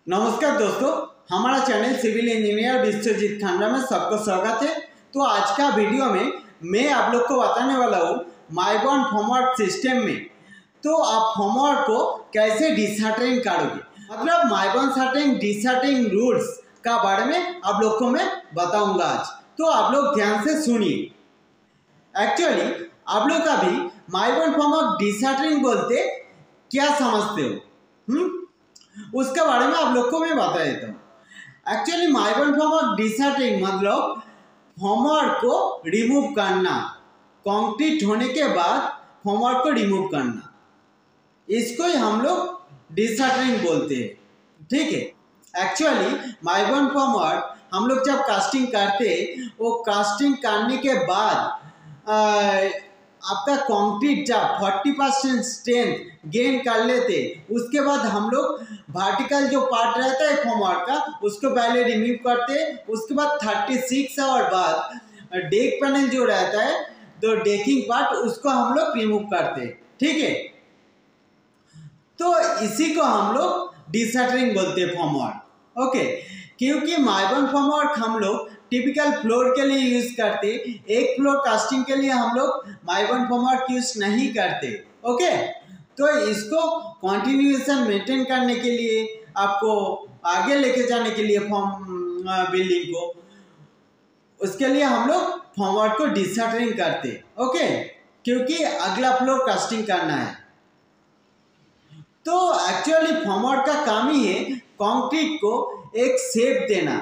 नमस्कार दोस्तों, हमारा चैनल सिविल इंजीनियर विश्वजीत खांडा में सबको स्वागत है। तो आज का वीडियो में मैं आप लोग को बताने वाला हूँ माइबॉन्ड फॉर्मवर्क सिस्टम में तो आप फॉर्मवर्क को कैसे डिसऑर्डरिंग करोगे, मतलब माइबॉन्ड सर्टिंग डिसऑर्डरिंग रूल्स का बारे में आप लोग को मैं बताऊंगा आज। तो आप लोग ध्यान से सुनिए। एक्चुअली आप लोग अभी माइबॉन्ड फॉर्मवर्क डिसऑर्डरिंग बोलते क्या समझते हो, उसके बारे में आप लोग को मैं बता देता हूँ। एक्चुअली माइबॉन्ड फॉर्मवर्क डिसऑर्डरिंग मतलब फॉर्मवर्क को रिमूव करना, कंक्रीट होने के बाद फॉर्मवर्क को रिमूव करना, इसको ही हम लोग डिसऑर्डरिंग बोलते हैं। ठीक है। एक्चुअली माइबॉन्ड फॉर्मवर्क हम लोग जब कास्टिंग करते वो कास्टिंग करने के बाद आपका कंक्रीट जब 40% स्ट्रेंथ गेन कर लेते, उसके बाद हम लोग वर्टिकल जो पार्ट रहता है फॉर्मवर्क का उसको पहले रिमूव करते। उसके बाद 36 आवर बाद डेक पैनल जो रहता है तो डेकिंग पार्ट उसको हम लोग रिमूव करते। ठीक है। तो इसी को हम लोग डिसऑर्डरिंग बोलते हैं फॉर्मवर्क। ओके। क्योंकि माइबॉन्ड फॉर्मवर्क हम लोग टिपिकल फ्लोर के लिए यूज करते, एक फ्लोर कास्टिंग के लिए हम लोग माइबॉन्ड फॉर्मवर्क यूज नहीं करते। ओके। तो इसको कंटिन्यूएशन मेंटेन करने के लिए, आपको आगे लेके जाने के लिए बिल्डिंग को, उसके लिए हम लोग फॉर्मवर्क को डिसऑर्डरिंग करते। ओके। क्योंकि अगला फ्लोर कास्टिंग करना है। तो एक्चुअली फॉर्मवर्क का काम ही है कंक्रीट को एक शेप देना।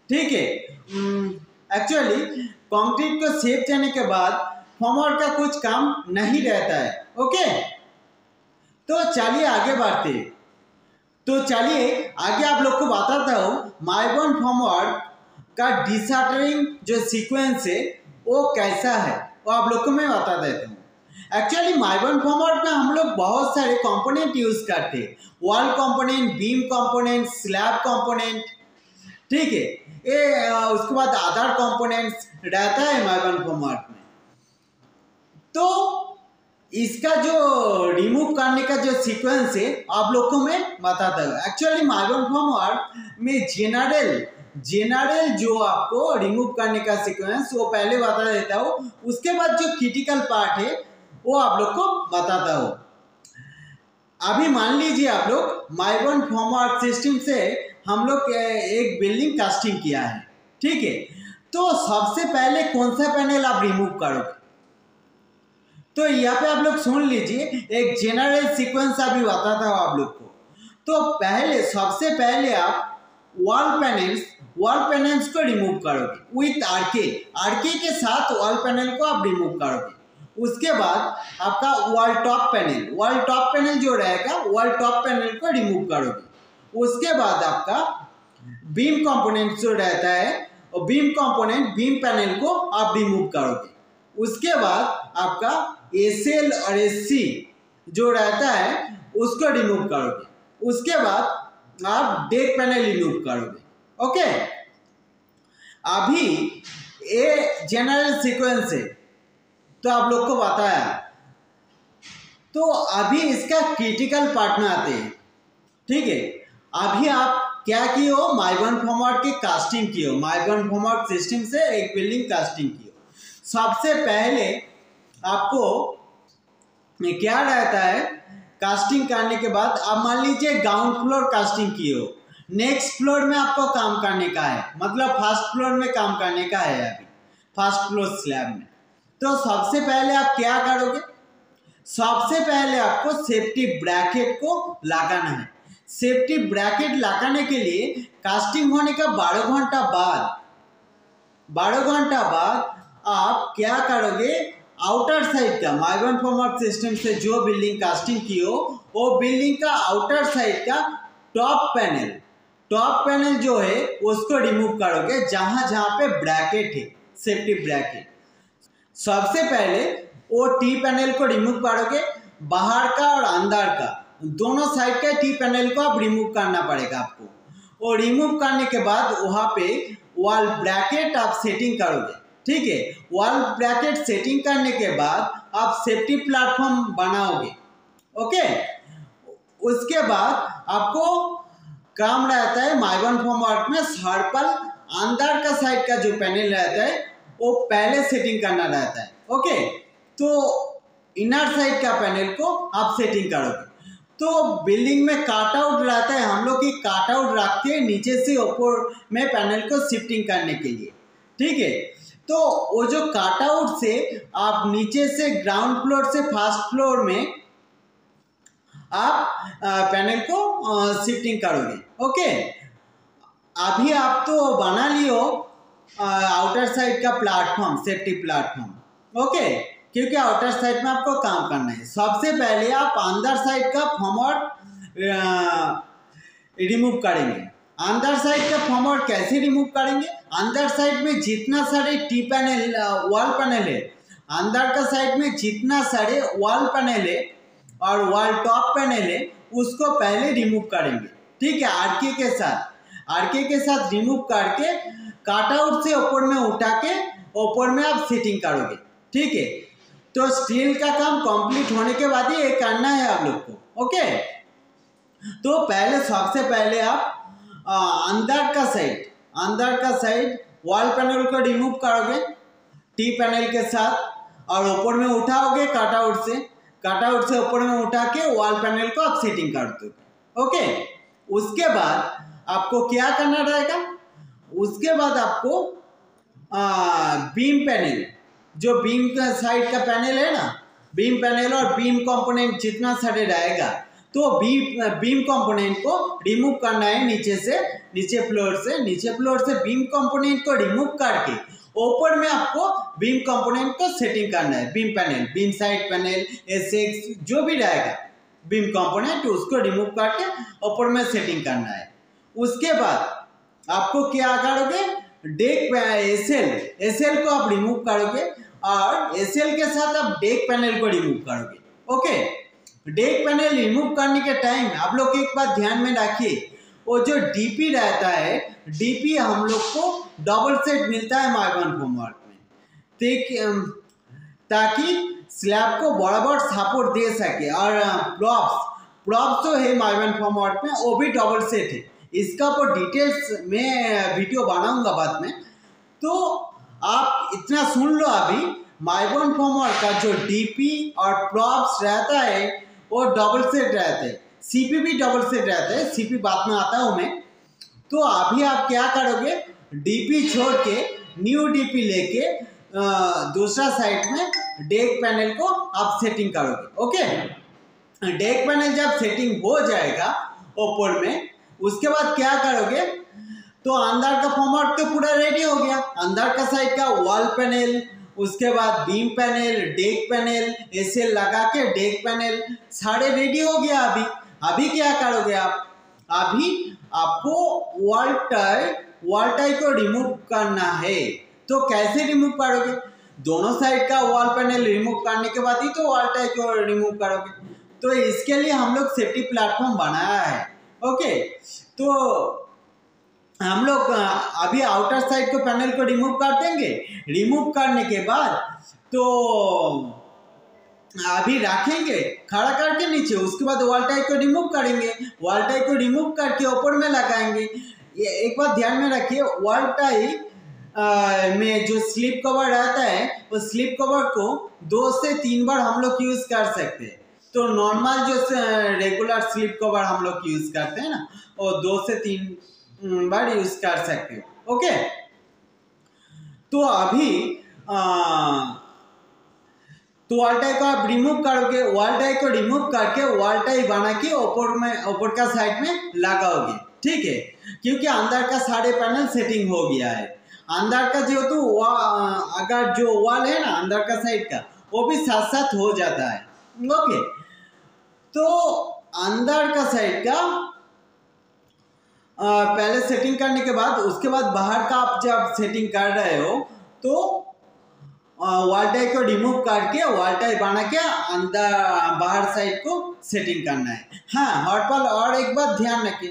ठीक है। एक्चुअली कंक्रीट को शेप देने के बाद फॉर्मवर्क का कुछ काम नहीं रहता है। ओके। तो चलिए आगे बढ़ते। तो चलिए आगे आप लोग को बताता हूँ माइबॉन्ड फॉर्मवर्क का डिसऑर्डरिंग जो सीक्वेंस है वो कैसा है, वो आप लोग को मैं बता देता हूँ। एक्चुअली माइबॉन्ड फॉर्मवर्क में हम लोग बहुत सारे कंपोनेंट यूज करते हैं, wall component, beam component, slab component. ठीक है। ये उसके बाद अदर कंपोनेंट्स रहता है माइबॉन्ड फॉर्मवर्क में। तो इसका जो रिमूव करने का जो सीक्वेंस है आप लोग को मैं बताता हूँ। एक्चुअली माइबॉन्ड फॉर्मवर्क में जनरल जो आपको रिमूव करने का सीक्वेंस वो पहले बता देता हूँ, उसके बाद जो क्रिटिकल पार्ट है वो आप लोग को बताता हूँ। अभी मान लीजिए आप लोग माइबॉन्ड फॉर्मवर्क सिस्टम से हम लोग एक बिल्डिंग कास्टिंग किया है। ठीक है। तो सबसे पहले कौन सा पैनल आप रिमूव करोगे, तो यहाँ पे आप लोग सुन लीजिए, एक जनरल सीक्वेंस अभी बताता हूँ आप लोग को। तो पहले सबसे पहले आप वॉल पैनल्स को रिमूव करोगे विथ आरके के साथ वॉल पैनल को आप रिमूव करोगे। उसके बाद आपका वॉल टॉप पैनल जो रहेगा वॉल टॉप पैनल को रिमूव करोगे। उसके बाद आपका बीम कंपोनेंट जो रहता है और बीम पैनल को आप रिमूव करोगे। उसके बाद आपका एसएल और एससी जो रहता है उसको रिमूव करोगे। उसके बाद आप डेक पैनल रिमूव करोगे। ओके। अभी ये जनरल सीक्वेंस है तो आप लोग को बताया। तो अभी इसका क्रिटिकल पार्ट में आते हैं। ठीक है। अभी आप क्या किए हो, माइबॉन्ड फॉर्मवर्क की कास्टिंग की हो, माइबॉन्ड फॉर्मवर्क सिस्टम से एक बिल्डिंग कास्टिंग की हो। सबसे पहले आपको क्या रहता है, कास्टिंग करने के बाद आप मान लीजिए ग्राउंड फ्लोर कास्टिंग किए हो, नेक्स्ट फ्लोर में आपको काम करने का है, मतलब फर्स्ट फ्लोर में काम करने का है अभी फर्स्ट फ्लोर स्लैब में। तो सबसे पहले आप क्या करोगे, सबसे पहले आपको सेफ्टी ब्रैकेट को लगाना है। सेफ्टी ब्रैकेट लगाने के लिए कास्टिंग होने का 12 घंटा बाद आप क्या करोगे, आउटर साइड का माइबॉन्ड फॉर्मवर्क सिस्टम से जो बिल्डिंग कास्टिंग की हो वो बिल्डिंग का आउटर साइड का टॉप पैनल जो है उसको रिमूव करोगे, जहां पे ब्रैकेट है, सेफ्टी ब्रैकेट। सबसे पहले वो टी पैनल को रिमूव करोगे, बाहर का और अंदर का दोनों साइड का टी पैनल को आप रिमूव करना पड़ेगा आपको। और रिमूव करने के बाद वहां पे वॉल ब्रैकेट आप सेटिंग करोगे। ठीक है। वॉल ब्रैकेट सेटिंग करने के बाद आप सेफ्टी प्लेटफॉर्म बनाओगे। ओके। उसके बाद आपको काम रहता है माइवन फॉर्मवर्क में सर्कल अंदर का साइड का जो पैनल रहता है वो पहले सेटिंग करना रहता है। ओके, तो इनर साइड का पैनल को आप सेटिंग करोगे। तो बिल्डिंग में काट आउट रहता है, हम लोग की काट आउट रखते हैं नीचे से ऊपर में पैनल को शिफ्टिंग करने के लिए। ठीक है, तो वो जो काट आउट से आप नीचे से ग्राउंड फ्लोर से फर्स्ट फ्लोर में आप पैनल को शिफ्टिंग करोगे। ओके, अभी आप तो बना लियो आउटर साइड का प्लेटफॉर्म, सेफ्टी प्लेटफॉर्म। ओके, क्योंकि आउटर साइड में आपको काम करना है। सबसे पहले आप अंदर साइड का फॉर्मवर्क रिमूव करेंगे। अंदर साइड का फॉर्मवर्क कैसे रिमूव करेंगे? अंदर साइड में जितना सारे टी पैनल वॉल पैनल है, अंदर का साइड में जितना सारे वॉल पैनल है और वॉल टॉप पैनल है उसको पहले रिमूव करेंगे। ठीक है, आरके के साथ रिमूव करके काट आउट से ऊपर में उठा के ऊपर में आप सेटिंग करोगे। ठीक है, तो स्टील का काम कंप्लीट होने के बाद ही ये करना है आप लोग को। ओके, तो सबसे पहले आप अंदर का साइड वॉल पैनल को रिमूव करोगे टी पैनल के साथ और ऊपर में उठाओगे कट आउट से ऊपर में उठा के वॉल पैनल को आप सेटिंग कर दोगे। ओके, उसके बाद आपको क्या करना रहेगा? उसके बाद आपको बीम पैनल, जो बीम का साइड का पैनल है ना, बीम पैनल और बीम कंपोनेंट जितना सारे रहेगा तो बीम कंपोनेंट को रिमूव करना है नीचे फ्लोर से बीम कंपोनेंट को रिमूव करके ऊपर में आपको बीम कंपोनेंट को सेटिंग करना है। Beam panel, beam side panel, Essex जो भी रहेगा बीम कंपोनेंट उसको रिमूव करके ऊपर में सेटिंग करना है। उसके बाद आपको क्या करोगे? डेक एसएल को आप रिमूव करोगे और एसएल के साथ आप डेक पैनल को रिमूव करोगे। ओके, डेक पैनल रिमूव करने के टाइम आप लोग एक बात ध्यान में रखिए, वो जो डीपी रहता है, डीपी हम लोग को डबल सेट मिलता है माइवन फॉर्मवर्क में, ताकि स्लैब को बराबर सपोर्ट दे सके। और प्रॉप्स जो है माइवन फॉर्मवर्क में वो भी डबल सेट है। इसका ऊपर डिटेल्स में वीडियो बनाऊंगा बाद में, तो आप इतना सुन लो। अभी माइवन फॉर्मवर्क का जो डीपी और प्रॉप्स रहता है वो डबल सेट रहते हैं, सीपी भी डबल सेट रहता है, सीपी बाद में आता हूँ मैं। तो अभी आप क्या करोगे? डीपी छोड़ के न्यू डीपी लेके दूसरा साइड में डेक पैनल को आप सेटिंग करोगे। ओके, डेक पैनल जब सेटिंग हो जाएगा ऊपर में, उसके बाद क्या करोगे? तो अंदर का फॉर्मवर्क तो पूरा रेडी हो गया। अंदर का साइड का वॉल पैनल, उसके बाद beam panel, deck panel, SL लगा के डेक पैनल सारे रेडी हो गया। अभी क्या करोगे आप? अभी आपको वॉल टाई को रिमूव करना है। तो कैसे रिमूव करोगे? दोनों साइड का वॉल पैनल रिमूव करने के बाद ही तो वॉल टाई को रिमूव करोगे। तो इसके लिए हम लोग सेफ्टी प्लेटफॉर्म बनाया है। ओके, तो हम लोग अभी आउटर साइड को पैनल को रिमूव कर देंगे। रिमूव करने के बाद तो अभी रखेंगे खड़ा करके नीचे, उसके बाद वॉल टाई को रिमूव करेंगे। वॉल टाई को रिमूव करके ऊपर में लगाएंगे। ये एक बात ध्यान में रखिए, वॉल टाई में जो स्लिप कवर रहता है वो स्लिप कवर को 2 से 3 बार हम लोग यूज़ कर सकते हैं। तो नॉर्मल जो रेगुलर स्लिप कवर हम लोग यूज़ करते हैं ना, वो 2 से 3 बार यूज़ कर सकते हो। ओके, तो अभी तो वॉल टाई को आप रिमूव करोगे। वॉल टाई को रिमूव करके वॉल टाई बना के ऊपर का साइड में लगाओगे। ठीक है, क्योंकि अंदर का सारे पैनल सेटिंग हो गया है। अंदर का जो तो अगर जो वॉल है ना अंदर का साइड का, वो भी साथ साथ हो जाता है। ओके, तो अंदर का साइड का पहले सेटिंग करने के बाद, उसके बाद बाहर का आप जब सेटिंग कर रहे हो तो वॉल टाई को रिमूव करके वॉल टाई बना के अंदर बाहर साइड को सेटिंग करना है। हाँ, हॉटपॉल और एक बात ध्यान रखिए,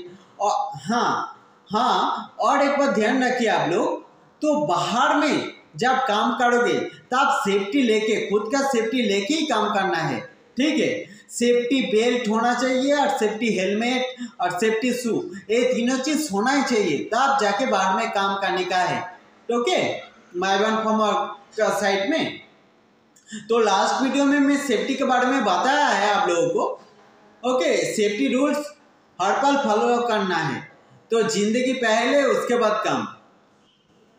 और एक बात ध्यान रखिए आप लोग, तो बाहर में जब काम करोगे तब सेफ्टी लेके, खुद का सेफ्टी लेके ही काम करना है। ठीक है, सेफ्टी बेल्ट होना चाहिए और सेफ्टी हेलमेट और सेफ्टी शू, ये तीनों चीज होना ही चाहिए, तब जाके बाहर में काम करने का है। ओके, माइबॉर्न फार्मर का साइड में। तो लास्ट वीडियो में मैं सेफ्टी के बारे में बताया है आप लोगों को। ओके, सेफ्टी रूल्स हर पल फॉलो करना है। तो जिंदगी पहले, उसके बाद काम।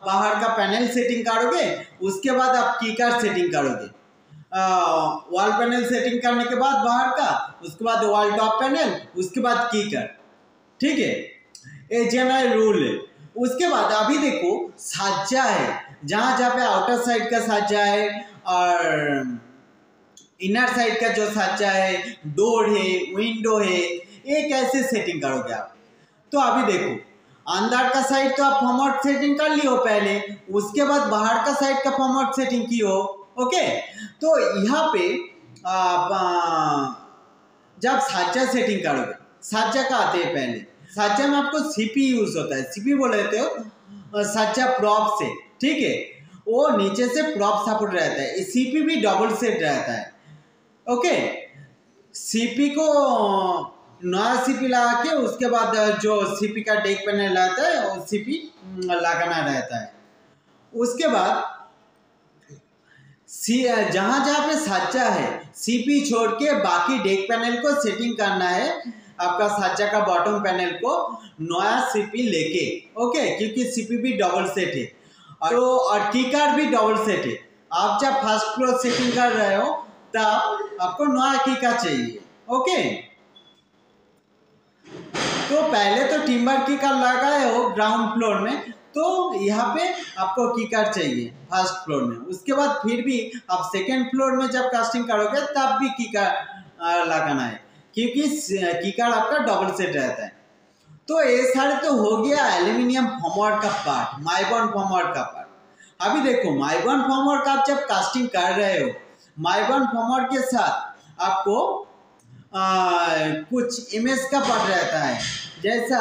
बाहर का पैनल सेटिंग करोगे, उसके बाद आप कीकर सेटिंग करोगे। वॉल पैनल सेटिंग करने के बाद बाहर का, उसके बाद वॉल टॉप पैनल, उसके बाद कीकर। ठीक है, ये जनरल रूल है। उसके बाद अभी देखो साज्जा है, जहाँ जहाँ पे आउटर साइड का साज्जा है और इनर साइड का जो साज्जा है, डोर है, विंडो है, ये कैसे सेटिंग करोगे आप। तो अभी देखो, अंदर का साइड तो आप फॉर्मेट सेटिंग कर लियो पहले, उसके बाद बाहर का साइड का फॉर्मेट सेटिंग की हो। ओके, तो यहाँ पे आप जब साज्जा सेटिंग करोगे, साज्जा का आते हैं पहले। साज्जा में आपको सीपी यूज होता है, सीपी बोले थे साज्जा प्रॉप से। ठीक है, वो नीचे से प्रॉप सपोर्ट रहता है, सीपी भी डबल सेट रहता है। ओके, सीपी को नया सीपी लगा के उसके बाद जो सीपी का डेक पैनल रहता है वो सीपी लगाना रहता है। उसके बाद जहां जहां पे साज्जा है, सीपी छोड़ के बाकी डेक पैनल को सेटिंग करना है, आपका साज्जा का बॉटम पैनल को नया सीपी लेके। ओके, क्योंकि सीपी भी डबल सेट है और कीकार भी डबल सेट है। आप जब फर्स्ट फ्लोर सेटिंग कर रहे हो तब आपको नया कीकार चाहिए। ओके, तो पहले तो टिम्बर कीकर लगाए हो ग्राउंड फ्लोर में, तो यहाँ पे आपको कीकर चाहिए फर्स्ट फ्लोर में। उसके बाद फिर भी आप सेकेंड फ्लोर में जब कास्टिंग करोगे तब भी कीकर लगाना है, क्योंकि कीकर आपका डबल सेट रहता है। तो ये सारे तो हो गया एल्यूमिनियम फॉर्मवर्क का पार्ट, माइबॉर्न फॉर्मवर्क का पार्ट। अभी देखो, माइबॉर्न फॉर्मवर्क आप जब कास्टिंग कर रहे हो, माइबॉर्न फॉर्मवर्क के साथ आपको कुछ इमेज का पार्ट रहता है। जैसा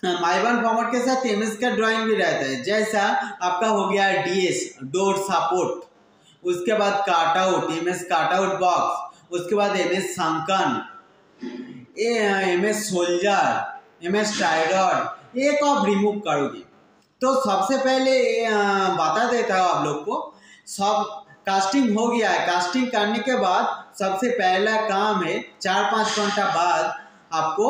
माइबॉर्न फॉर्मेट के साथ इमेज का ड्राइंग भी रहता है। जैसा आपका हो गया डीएस, डोर सपोर्ट, उसके बाद काटआउट, इमेज काटआउट बॉक्स, उसके बाद image sunken, image soldier, image टाइडॉट, एक आप रिमूव करोगे। तो सबसे पहले बता देता हूँ आप लोग को, सब कास्टिंग हो गया है। कास्टिंग करने के बाद सबसे पहला काम है 4-5 घंटा बाद आपको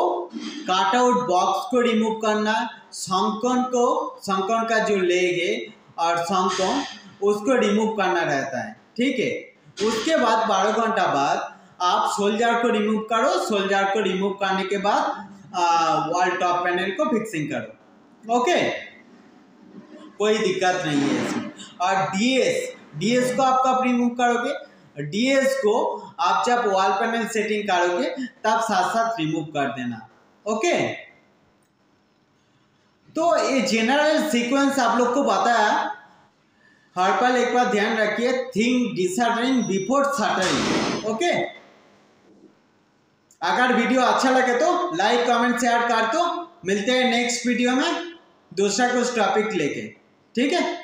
काट आउट बॉक्स को रिमूव करना, संकन का जो लेग है और संकन उसको रिमूव करना रहता है। ठीक है, उसके बाद 12 घंटा बाद आप सोल्जर को रिमूव करो। सोल्जर को रिमूव करने के बाद वॉल टॉप पैनल को फिक्सिंग करो। ओके, कोई दिक्कत नहीं है इसमें। और डीएस को आप कब रिमूव करोगे? डीएस को आप जब वॉल पैनल सेटिंग करोगे तब साथ साथ रिमूव कर देना। ओके, तो ये जनरल सीक्वेंस आप लोग को बताया। हर पल एक बार ध्यान रखिए, थिंक डिसऑर्डरिंग बिफोर शटरिंग। ओके, अगर वीडियो अच्छा लगे तो लाइक कमेंट शेयर कर दो। मिलते हैं नेक्स्ट वीडियो में दूसरा कुछ टॉपिक लेके। ठीक है।